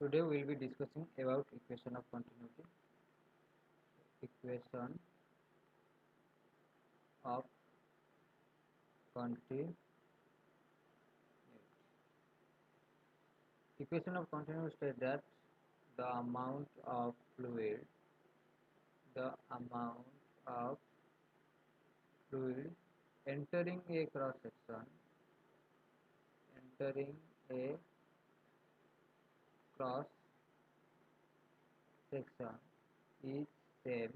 Today we will be discussing about equation of continuity. Equation of continuity. Equation of continuity states that the amount of fluid, the amount of fluid entering a cross section, entering a cross section is same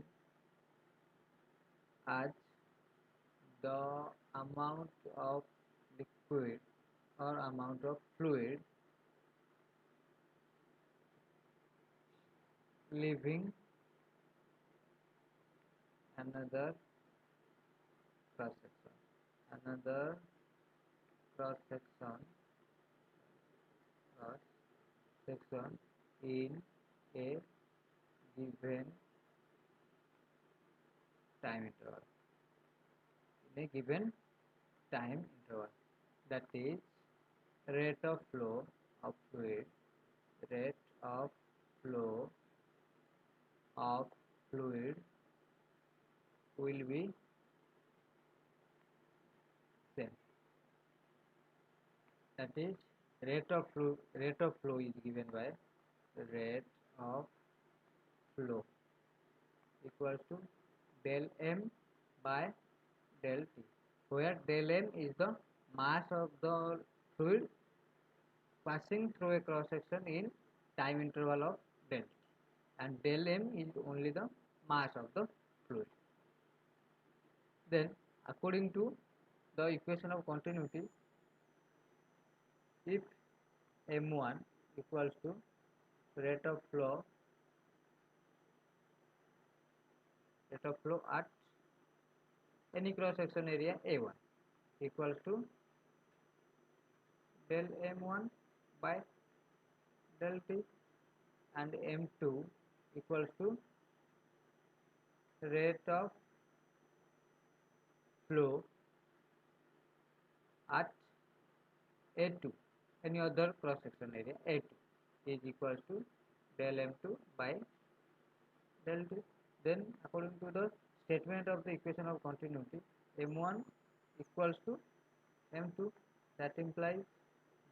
as the amount of liquid or amount of fluid leaving another cross section, another cross section, cross section in a given time interval, in a given time interval, that is rate of flow of fluid, rate of flow of fluid will be same. That is rate of flow is given by rate of flow equals to del m by del t, where del m is the mass of the fluid passing through a cross section in time interval of del t, and del m is only the mass of the fluid. Then according to the equation of continuity, if m1 equals to rate of flow at any cross section area A1 equals to del m1 by del t, and m2 equals to rate of flow at A2, any other cross section area A2, is equals to del m2 by del t. Then according to the statement of the equation of continuity, m1 equals to m2, that implies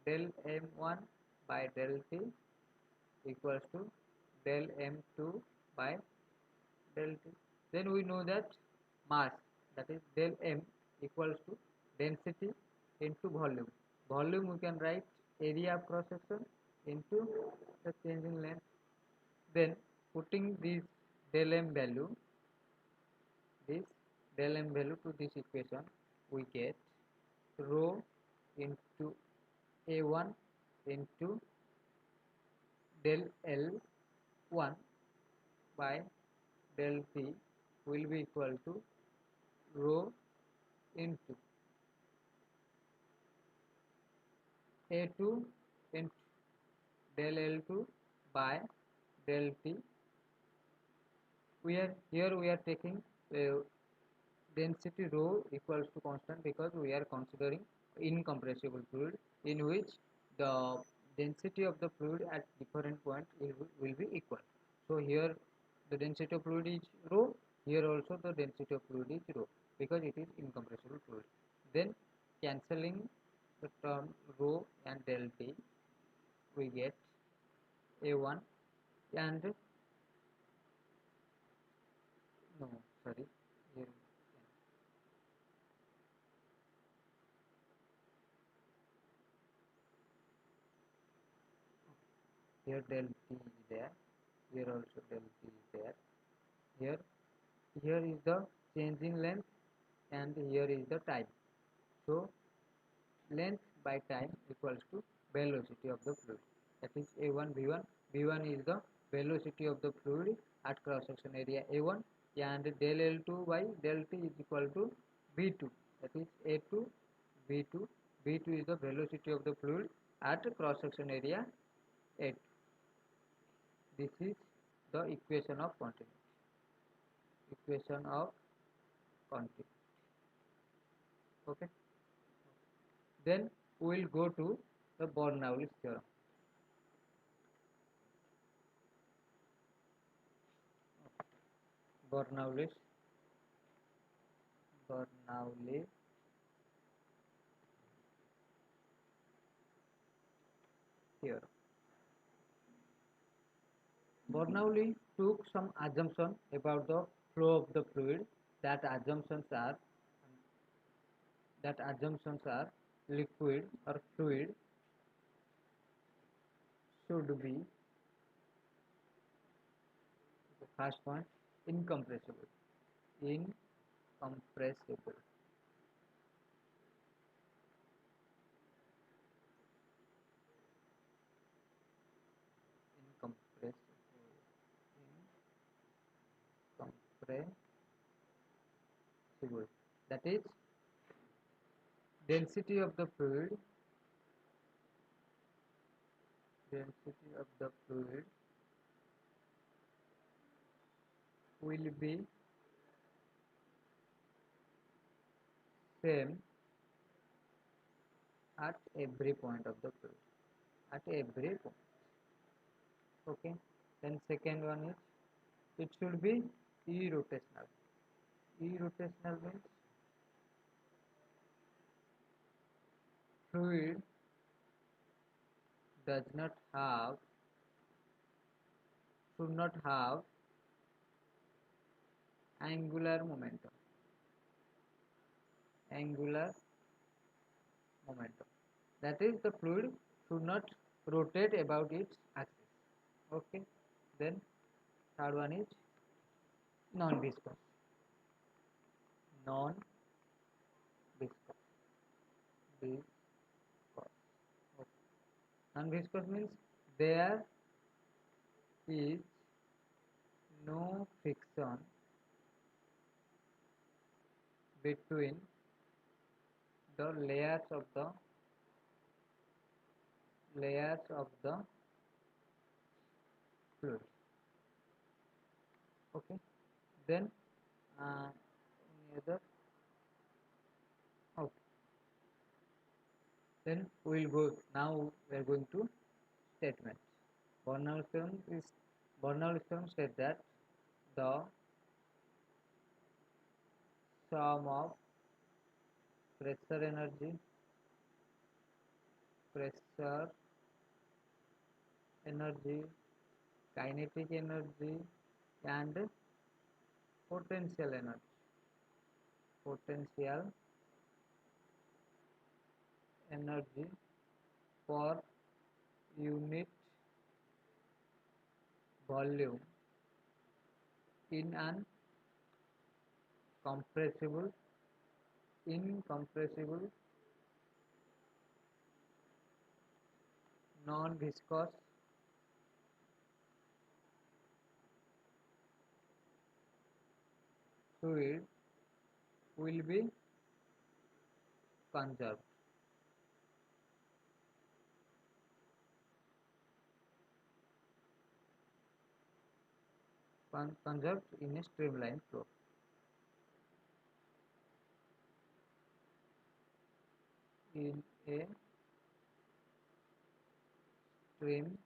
del m1 by del t equals to del m2 by del t. Then we know that mass, that is del m, equals to density into volume. Volume we can write area of cross section into the change in length. Then putting this del m value to this equation, we get rho into a1 into del L1 by del T will be equal to rho into A2 into del L2 by del T. We are taking density rho equals to constant because we are considering incompressible fluid in which the density of the fluid at different points will be equal. So here the density of fluid is rho, here also the density of fluid is rho because it is incompressible fluid. Then cancelling the term rho and del T, we get A1 and no sorry here, here del T is there, here also del T is there, here is the change in length and here is the time. So length by time equals to velocity of the fluid, that is a1 v1. V1 is the velocity of the fluid at cross section area a1, and del L2 by del T is equal to v2, that is a2 v2. V2 is the velocity of the fluid at cross section area a2. This is the equation of continuity. Equation of continuity. Okay. Then we will go to the Bernoulli theorem. Bernoulli's Bernoulli theorem. Bernoulli took some assumptions about the flow of the fluid. That assumptions are liquid or fluid should be, the first one, incompressible. Incompressible. Incompressible. Incompressible. That is, density of the fluid, density of the fluid will be same at every point of the fluid. At every point. Okay. Then second one is, it should be irrotational. Irrotational means fluid does not have, should not have angular momentum. Angular momentum. That is, the fluid should not rotate about its axis. Okay. Then third one is non-viscous. Non-viscous. Viscous. Okay. Non-viscous means there is no friction between the layers of the fluid. Okay. Then any other? Okay. Then we will go. Now we are going to statements. Bernoulli theorem said that the sum of pressure energy, kinetic energy, and potential energy per unit volume in an incompressible, non-viscous fluid will be conserved. Conserved in a streamlined flow. In a streamlined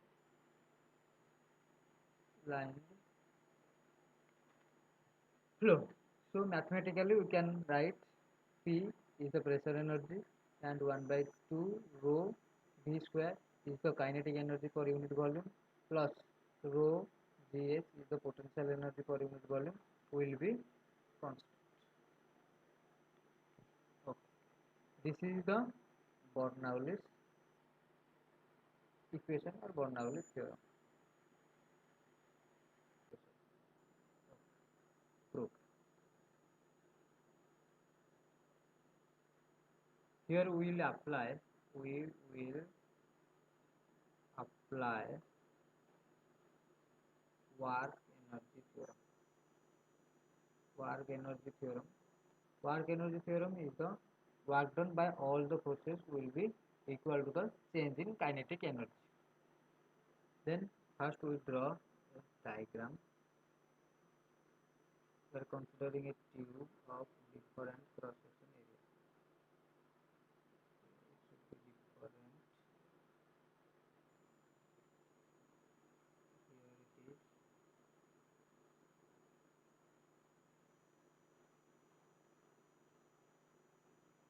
flow. So mathematically we can write P is the pressure energy and 1 by 2 rho V square is the kinetic energy per unit volume plus rho Gs is the potential energy per unit volume will be constant. Okay. This is the Bernoulli's equation or Bernoulli's theorem. Proof. Here we will apply work energy theorem. Work energy theorem. Work energy theorem is the work done by all the forces will be equal to the change in kinetic energy. Then first we draw a diagram. We are considering a tube of different cross section area. It should be different. Here it is.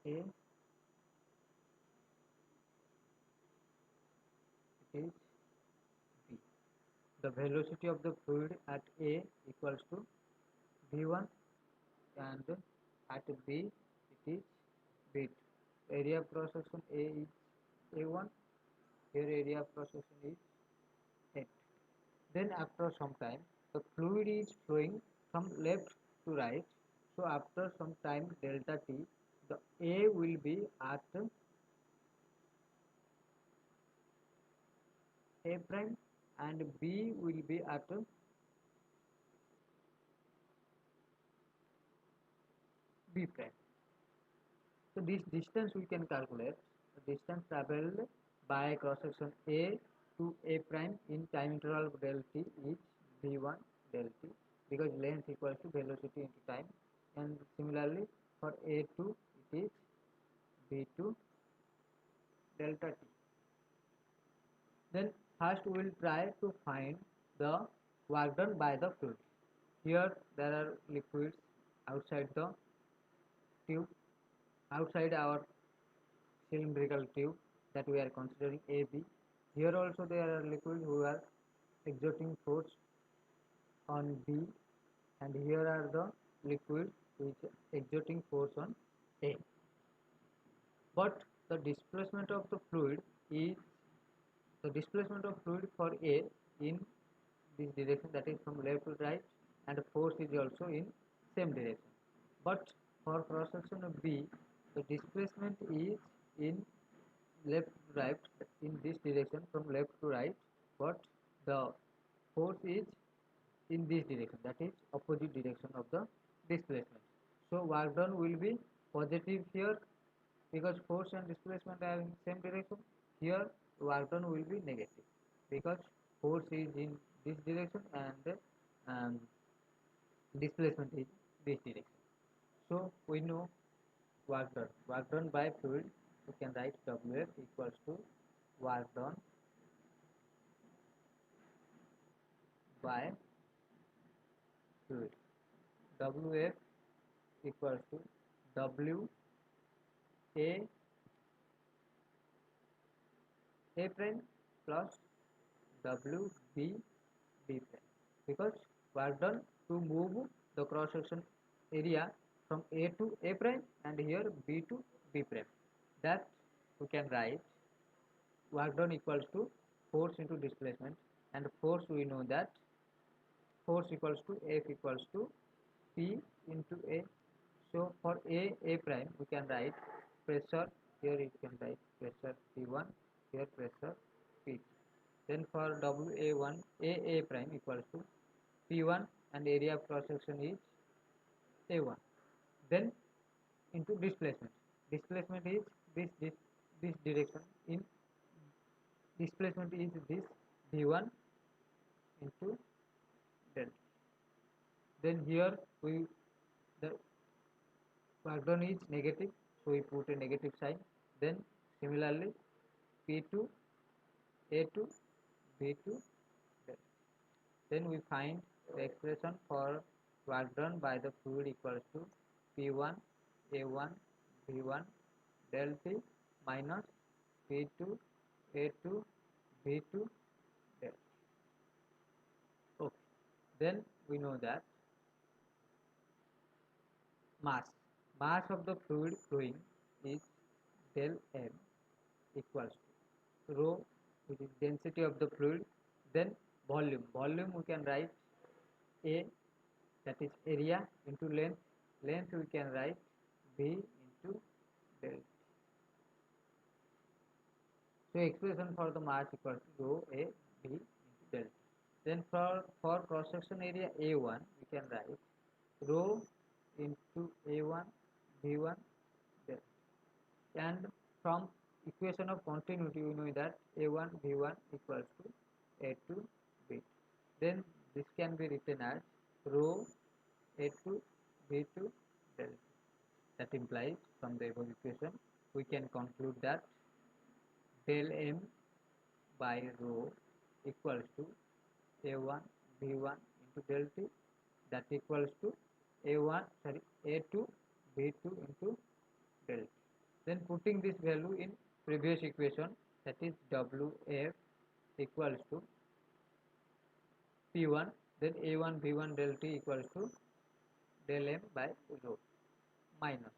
A, it is B. The velocity of the fluid at A equals to V1 and at B it is B2. Area of cross section A is A1, here area of cross section is A2. Then after some time the fluid is flowing from left to right. So after some time delta t, the A will be at A prime and B will be at B prime. So this distance we can calculate. The distance travelled by cross section A to A prime in time interval of del t is v1 del t, because length equals to velocity into time, and similarly for A2 it is v2 delta t. Then first we will try to find the work done by the fluid. Here there are liquids outside the tube, outside our cylindrical tube that we are considering AB. Here also there are liquids who are exerting force on B, and here are the liquids which exerting force on A. But the displacement of the fluid is the displacement of fluid for A in this direction, that is from left to right, and force is also in same direction. But for cross section of B, the displacement is in left to right, in this direction from left to right, but the force is in this direction, that is opposite direction of the displacement. So work done will be positive here, because force and displacement are in same direction. Here work done will be negative, because force is in this direction and displacement is this direction. So we know work done by fluid, we can write Wf equals to work done by fluid. Wf equals to W A prime plus W B B prime, because work done to move the cross section area from A to A prime and here B to B prime. That we can write work done equals to force into displacement, and force we know that force equals to F equals to P into A. So for A prime we can write pressure, here you can write pressure P1, here pressure P2. Then for WA1 A prime equals to P1 and area of cross section is A1. Then into displacement. Displacement is this direction, in displacement is this V1 into delta. Then here we the work done is negative, so we put a negative sign. Then similarly P2 A2 B2 delta. Then we find the expression for work done by the fluid equals to P1 A1 B1 del T minus P2 A2 B2 del. Okay. Then we know that mass of the fluid flowing is del M equals to rho, which is density of the fluid, then volume we can write A, that is area, into length we can write B into del. So expression for the mass equals to rho A B into del. Then for cross section area A1 we can write rho into A1 B1 del. And from equation of continuity we know that A1 B1 equals to A2 B2. Then this can be written as rho A2 B2 del. That implies from the above equation we can conclude that del M by rho equals to A1 B1 into del T, that equals to A2 B2 into del T. Then putting this value in previous equation, that is Wf equals to P1, then A1 V1 del T equals to del M by rho minus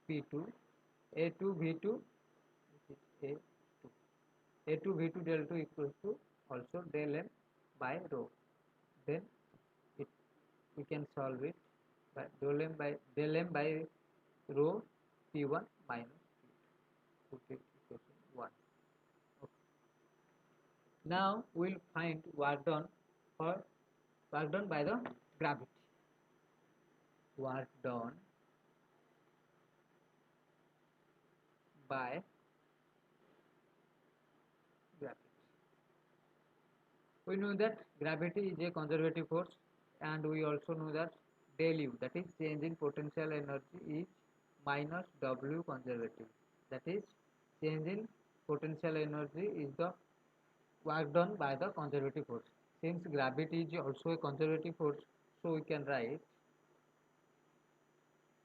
P2 A2 V2, which is A2 V2 del 2 equals to also del M by rho. Then it we can solve it by del M by rho P1 minus P2. Put it equation 1. Okay. Now we'll find work done by the gravity. Work done by gravity. We know that gravity is a conservative force, and we also know that del U, that is change in potential energy, is minus W conservative. That is change in potential energy is the work done by the conservative force. Since gravity is also a conservative force, so we can write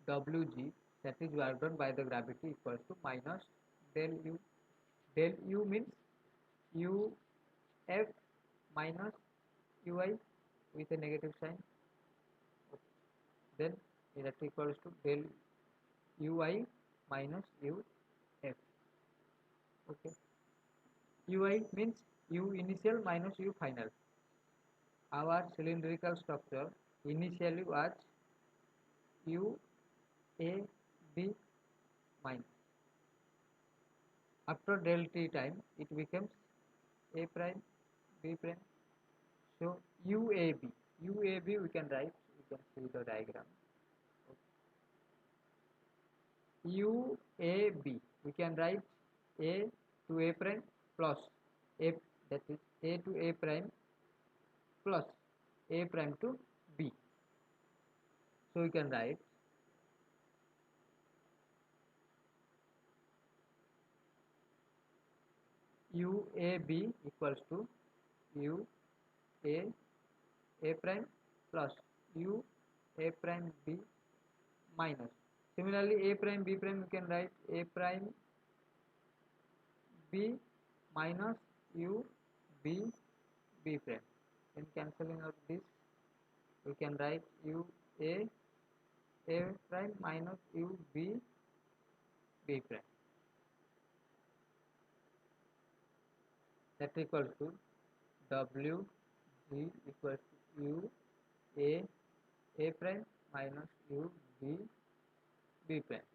Wg, that is work done by the gravity, equals to minus del U. Del U means Uf minus Ui with a negative sign. Then that equals to del Ui minus Uf. Okay. Ui means U initial minus U final. Our cylindrical structure initially was U A B minus. After del T time, it becomes A prime B prime. So UAB we can write. We can see the diagram. UAB we can write A to A prime plus A, that is A to A prime plus A prime to B. So we can write UAB equals to A prime plus A prime B minus. Similarly, A prime B prime we can write A prime B minus B prime. Then cancelling out this, we can write A prime minus B prime. That equals to W G equals to A prime minus B prime.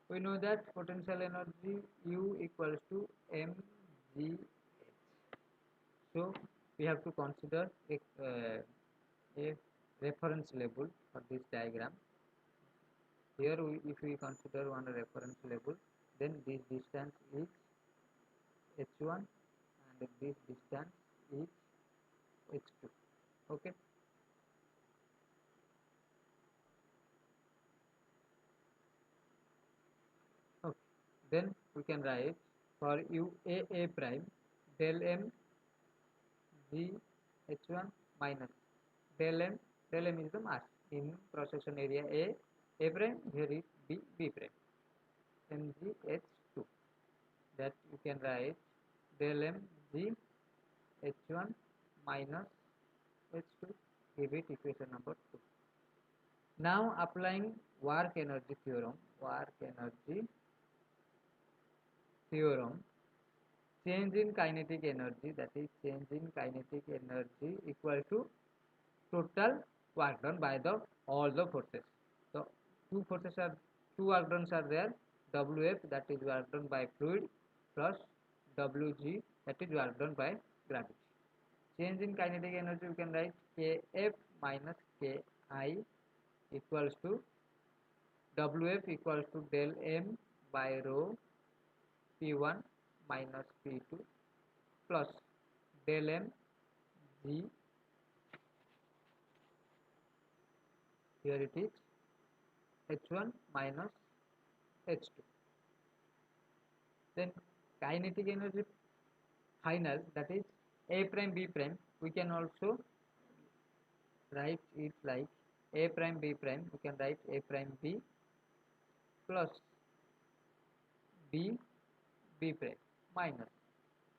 We know that potential energy U equals to mgh. So we have to consider a reference label for this diagram. Here if we consider one reference label, then this distance is h1 and this distance is h2. Okay. Okay. Then we can write for A prime del M G h1 minus del M is the mass in cross section area A prime, here is B prime, mg h2. That you can write del M G h1 minus h2, give it equation number 2. Now applying work energy theorem, change in kinetic energy, that is change in kinetic energy equal to total work done by all the forces. So two work done are there. Wf, that is work done by fluid, plus Wg, that is work done by gravity. Change in kinetic energy we can write Kf minus Ki equals to Wf equals to del M by rho P1 minus P2 plus del M G, here it is H1 minus H2. Then kinetic energy final, that is A prime B prime, we can also write it like A prime B prime, we can write A prime B plus B B prime minus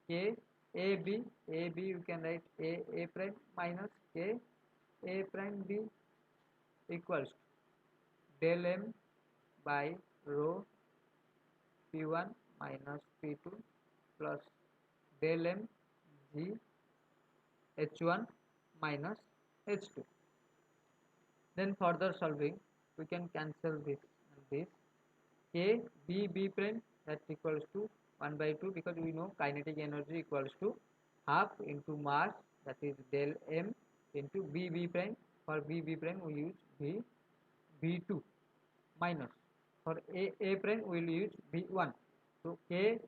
K A B A B, you can write A prime minus K A prime B equals to del M by rho P1 minus P2 plus del M G H1 minus H2. Then further solving, we can cancel this and this. K B B prime, that equals to 1 by 2, because we know kinetic energy equals to half into mass, that is del M into B B prime. For B B prime we use B B2 minus for A prime we will use B1. So K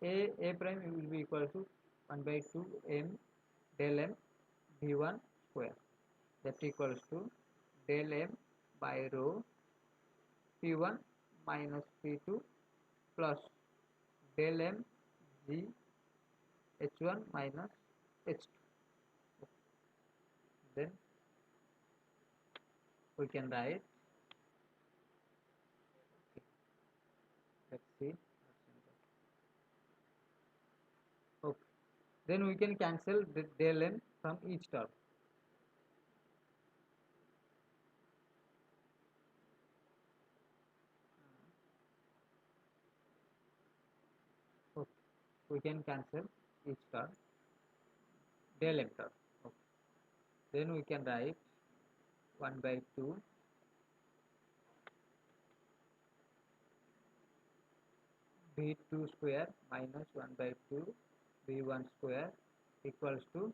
A prime will be equal to 1 by 2 M del M B1 square, that equals to del M by rho P1 minus P2 plus del M G H1 minus H2. Then we can write, okay, let's see. Okay, then we can cancel the del M from each term. Okay, we can cancel each term, del M term. Okay. Then we can write 1 by 2 B2 square minus 1 by 2 B1 square equals to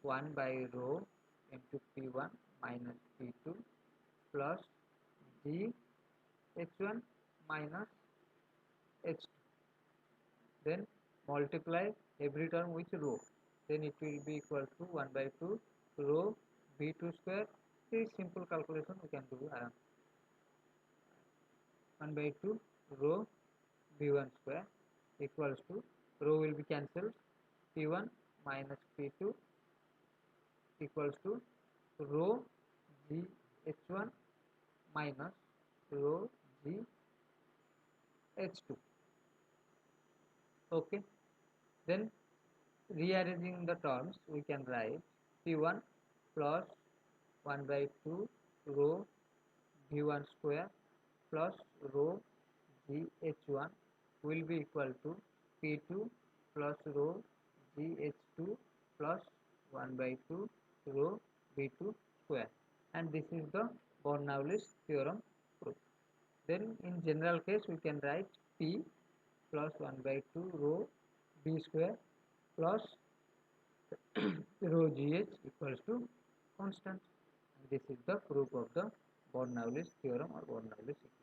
1 by rho into P1 minus P2 plus G H1 minus H2. Then multiply every term with rho. Then it will be equal to 1 by 2 rho B2 square. This simple calculation we can do. 1 by 2 rho B1 square equals to, rho will be cancelled, P1 minus P2 equals to rho G H1 minus rho G H2. Okay, then rearranging the terms, we can write P1 plus 1 by 2 rho V1 square plus rho GH1 will be equal to P2 plus rho GH2 plus 1 by 2 rho B2 square, and this is the Bernoulli's theorem proof. Then in general case we can write P plus 1 by 2 rho B square plus rho GH equals to constant. And this is the proof of the Bernoulli's theorem or Bernoulli's equation.